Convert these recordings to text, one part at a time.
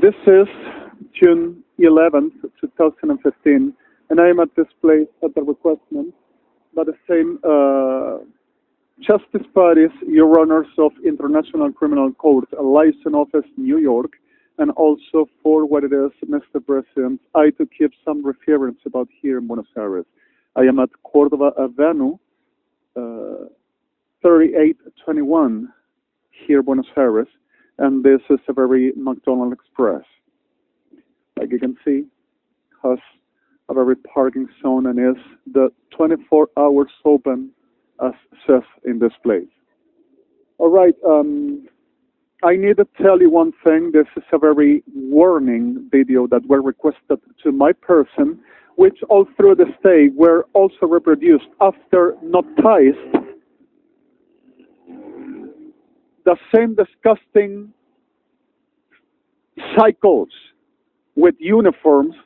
This is June 11th, 2015, and I am at this place at the requestment by the same Justice Parties, Your Honors of International Criminal Court, a license office, New York, and also for what it is, Mr. President, I to keep some reference about here in Buenos Aires. I am at Cordoba Avenue, 3821, here Buenos Aires, and this is a very McDonald's Express. Like you can see, has a very parking zone and is the 24 hours open as says in this place. All right, I need to tell you one thing. This is a very warning video that were requested to my person, which all through the state were also reproduced after noticed the same disgusting psychos with uniforms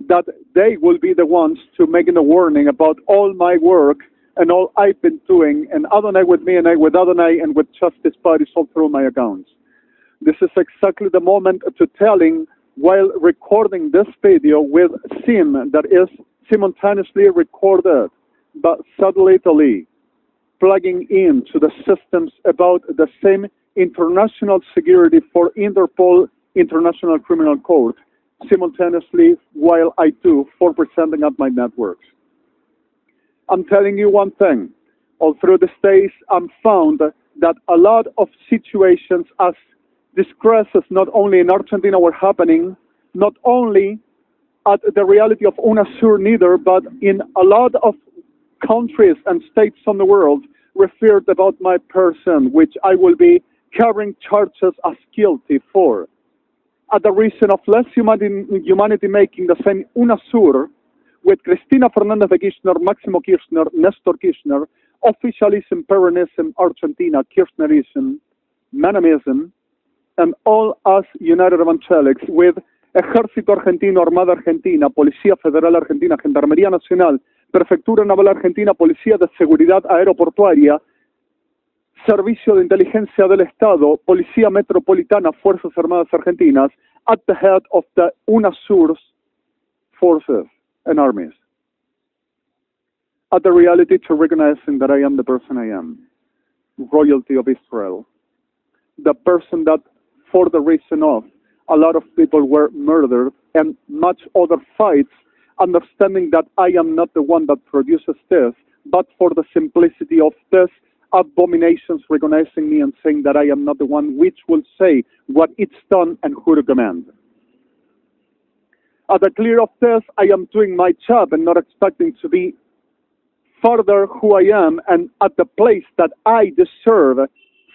that they will be the ones to making a warning about all my work and all I've been doing, and Adonai with me, and I with Adonai, and with Justice Parties all through my accounts. This is exactly the moment to telling, while recording this video with SIM that is simultaneously recorded, but satellitely plugging into the systems about the same international security for Interpol, International Criminal Court, simultaneously while I do for presenting up my networks. I'm telling you one thing. All through the states, I'm found that a lot of situations as disgraces not only in Argentina were happening, not only at the reality of UNASUR neither, but in a lot of countries and states on the world referred about my person, which I will be carrying charges as guilty for. At the reason of less humanity making the same UNASUR with Cristina Fernández de Kirchner, Máximo Kirchner, Nestor Kirchner, officialism, Peronism, Argentina, Kirchnerism, Menemism, and all us United Evangelics with Ejército Argentino, Armada Argentina, Policía Federal Argentina, Gendarmería Nacional, Prefectura Naval Argentina, Policía de Seguridad Aeroportuaria, Servicio de Inteligencia del Estado, Policía Metropolitana, Fuerzas Armadas Argentinas, at the head of the UNASUR's forces and armies. At the reality to recognizing that I am the person I am, royalty of Israel, the person that for the reason of a lot of people were murdered and much other fights, understanding that I am not the one that produces this, but for the simplicity of this abominations, recognizing me and saying that I am not the one which will say what it's done and who to command. At the clear of this, I am doing my job and not expecting to be further who I am and at the place that I deserve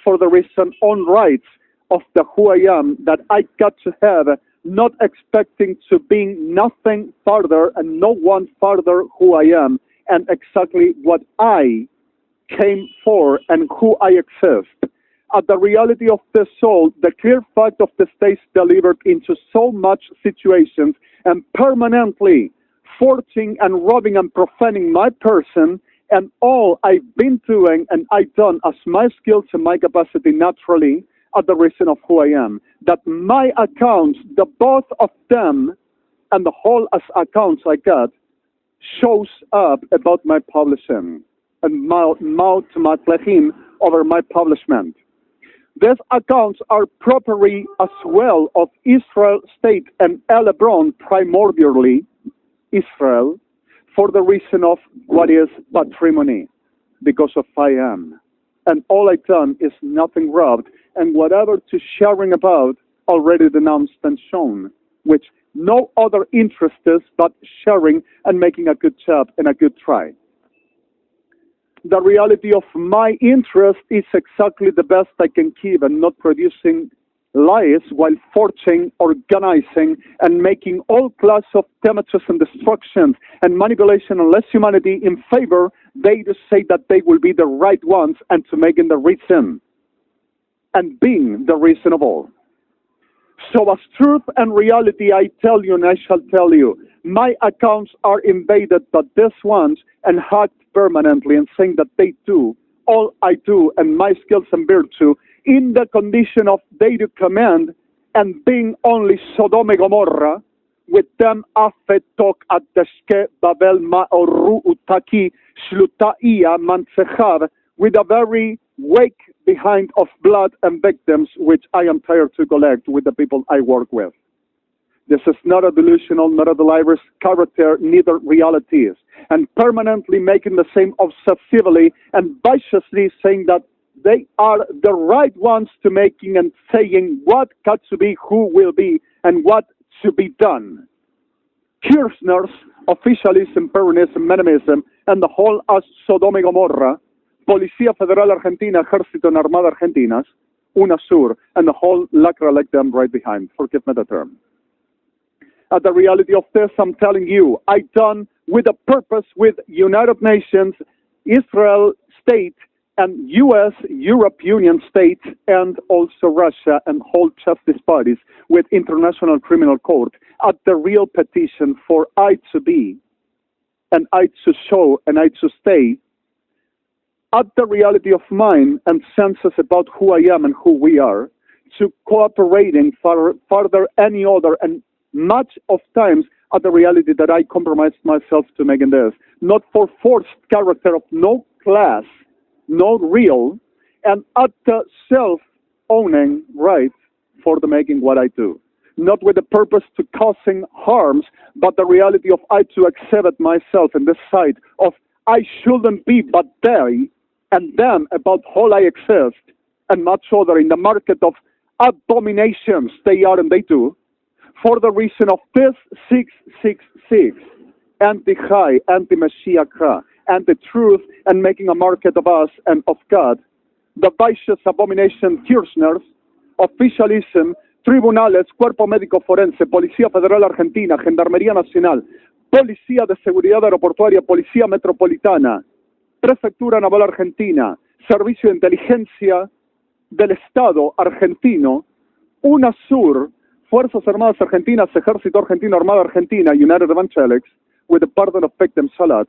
for the reason on rights of the who I am that I got to have, not expecting to be nothing further and no one further who I am and exactly what I came for and who I exist. At the reality of the soul, the clear fact of the states delivered into so much situations and permanently forging and robbing and profaning my person and all I've been doing and I've done as my skills and my capacity naturally at the reason of who I am. That my accounts, the both of them and the whole as accounts I got, shows up about my publishing and mouth matlechim over my publishment. These accounts are property as well of Israel state and Lebron, primordially Israel, for the reason of what is patrimony, because of I am. And all I've done is nothing robbed, and whatever to sharing about already denounced and shown, which no other interest is but sharing and making a good job and a good try. The reality of my interest is exactly the best I can keep and not producing lies while forging, organizing, and making all class of damages and destructions and manipulation and less humanity in favor, they to say that they will be the right ones and to making the reason and being the reason of all. So as truth and reality I tell you and I shall tell you, my accounts are invaded by these ones and hacked permanently and saying that they do all I do and my skills and virtue in the condition of they to command and being only Sodom and Gomorrah, with them afet tok at deshke Babel ma'oru utaki shlutaia mansechav, with a very wake behind of blood and victims, which I am tired to collect with the people I work with. This is not a delusional, not a delirious character, neither reality is. And permanently making the same obsessively and viciously saying that they are the right ones to making and saying what got to be, who will be, and what to be done. Kirchner's officialism, peronism, menimism, and the whole as Sodom y Gomorra, Policía Federal Argentina, Ejército and Armada Argentinas, UNASUR, and the whole lacra like them right behind. Forgive me the term. At the reality of this, I'm telling you, I done with a purpose with United Nations, Israel state, and U.S., Europe Union state, and also Russia and whole justice parties with International Criminal Court at the real petition for I to be, and I to show, and I to stay, at the reality of mind and senses about who I am and who we are, to cooperating for further any other, and much of times at the reality that I compromised myself to making this, not for forced character of no class, no real, and at the self-owning right for the making what I do. Not with the purpose to causing harms, but the reality of I to accept myself in this side of I shouldn't be but they and them about all I exist, and much other in the market of abominations they are and they do, for the reason of this 666, anti-high, anti-Mashiach, anti-truth, and making a market of us and of God, the vicious abomination Kirchner's, officialism, tribunales, cuerpo médico forense, Policía Federal Argentina, Gendarmería Nacional, Policía de Seguridad Aeroportuaria, Policía Metropolitana, Prefectura Naval Argentina, Servicio de Inteligencia del Estado Argentino, UNASUR, Fuerzas Armadas Argentinas, Ejército Argentino, Armada Argentina, United Evangelics, with the pardon of victim Salat,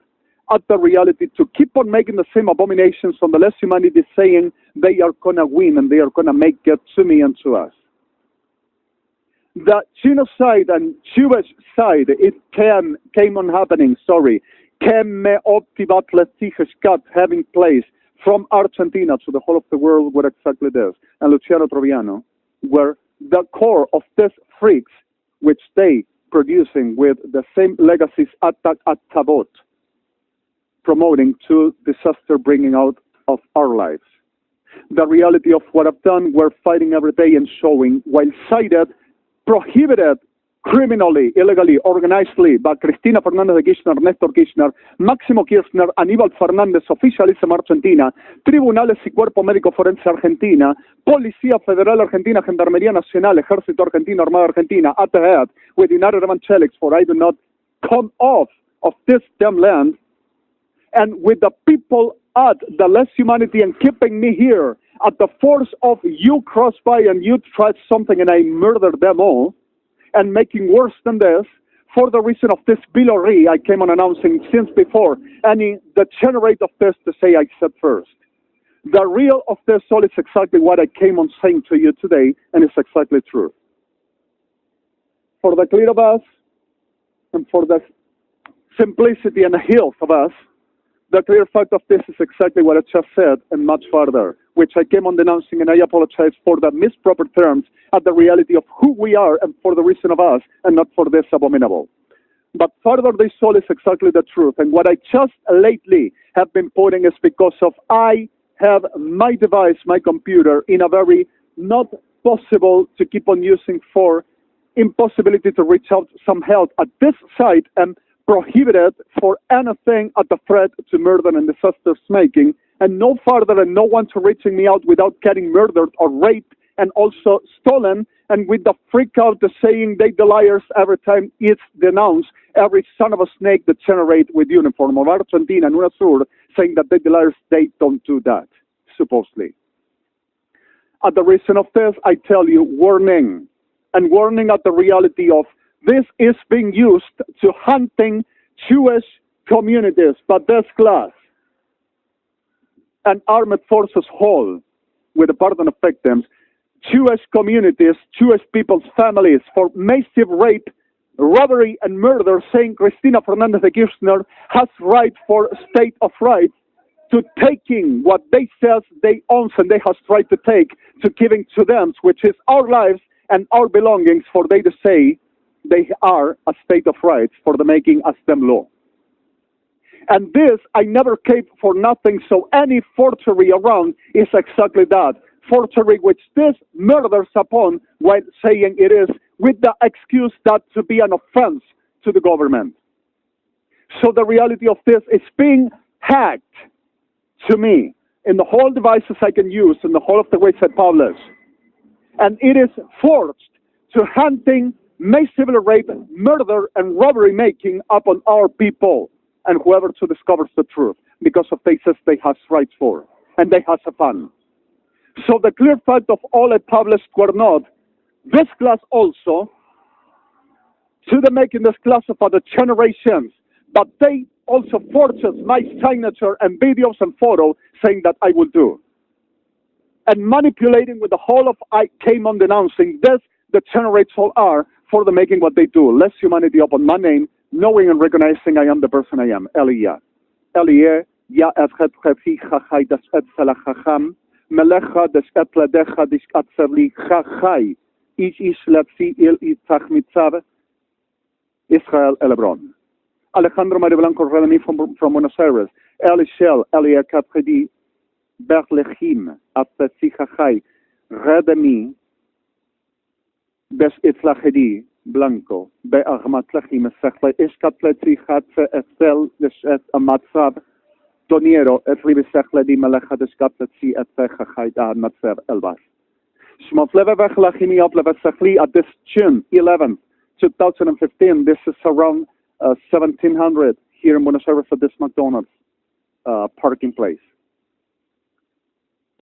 at the reality to keep on making the same abominations on the less humanity, saying they are gonna win and they are gonna make it to me and to us. The genocide and Jewish side, it came on happening, having place from Argentina to the whole of the world were exactly this. And Luciano Troviano were the core of these freaks, which they producing with the same legacies at Tabot, promoting to disaster bringing out of our lives. The reality of what I've done, we're fighting every day and showing, while cited, prohibited criminally, illegally, organizedly by Cristina Fernández de Kirchner, Néstor Kirchner, Máximo Kirchner, Aníbal Fernández, Oficialism Argentina, Tribunales y Cuerpo Médico Forense Argentina, Policía Federal Argentina, Gendarmería Nacional, Ejército Argentino, Armada Argentina, at the head with United Evangelics, for I do not come off of this damn land, and with the people at the less humanity and keeping me here at the force of you cross by and you tried something and I murdered them all, and making worse than this, for the reason of this billory I came on announcing since before, any degenerate of this to say I said first. The real of this all is exactly what I came on saying to you today, and it's exactly true. For the clear of us, and for the simplicity and health of us, the clear fact of this is exactly what I just said, and much further, which I came on denouncing, and I apologize for the misproper terms at the reality of who we are and for the reason of us, and not for this abominable. But further, this all is exactly the truth, and what I just lately have been putting is because of I have my device, my computer, in a very not possible to keep on using for impossibility to reach out some help at this site, and prohibited for anything at the threat to murder and disasters making, and no further and no one to reaching me out without getting murdered or raped and also stolen, and with the freak out the saying they the liars every time it's denounced, every son of a snake that generate with uniform of Argentina and UNASUR saying that they the liars, they don't do that, supposedly. At the reason of this, I tell you, warning, and warning at the reality of this is being used to hunting Jewish communities, but this class and armed forces whole, with the pardon of victims, Jewish communities, Jewish people's families for massive rape, robbery, and murder, saying Cristina Fernandez de Kirchner has right for state of rights to taking what they says they own and they has tried to take to giving to them, which is our lives and our belongings, for they to say they are a state of rights for the making as them law. And this, I never came for nothing, so any forgery around is exactly that. Forgery which this murders upon while saying it is with the excuse that to be an offense to the government. So the reality of this is being hacked to me in the whole devices I can use, in the whole of the ways I publish. And it is forged to hunting, massively rape, murder, and robbery making upon our people and whoever to discovers the truth because of cases they have rights for and they have a fun. So the clear fact of all I published were not this class also to the making this class of other generations, but they also forged my signature and videos and photos saying that I will do. And manipulating with the whole of I came on denouncing this, the generates all are for the making what they do. Less humanity upon my name, knowing and recognizing I am the person I am. Elia. Elie, ya et refi chachai das et salachacham, melecha des et ledecha dis atzerli chachai, ish lepsi il itach mitzav, Israel Elebron. Alejandro Mario Blanco Redemi from Buenos Aires. Eli Shell, Elia Kapredi, Berlechim, Atzi chachai, Redemi, Bes itzlachedi, Blanco, Be'armatlachim, Sechle, Iskatletzi, Hatze, Estel, Deshet, Amatzav, Doniero, Etribi Sechle, Di Melecha, Deskatletzi, Etfechachai, Da, Matzer, Elbas. Shmotleve Vechlachimi, Opleve Sechli, at this June 11th, 2015, this is around 1700 here in Buenos Aires at this McDonald's parking place.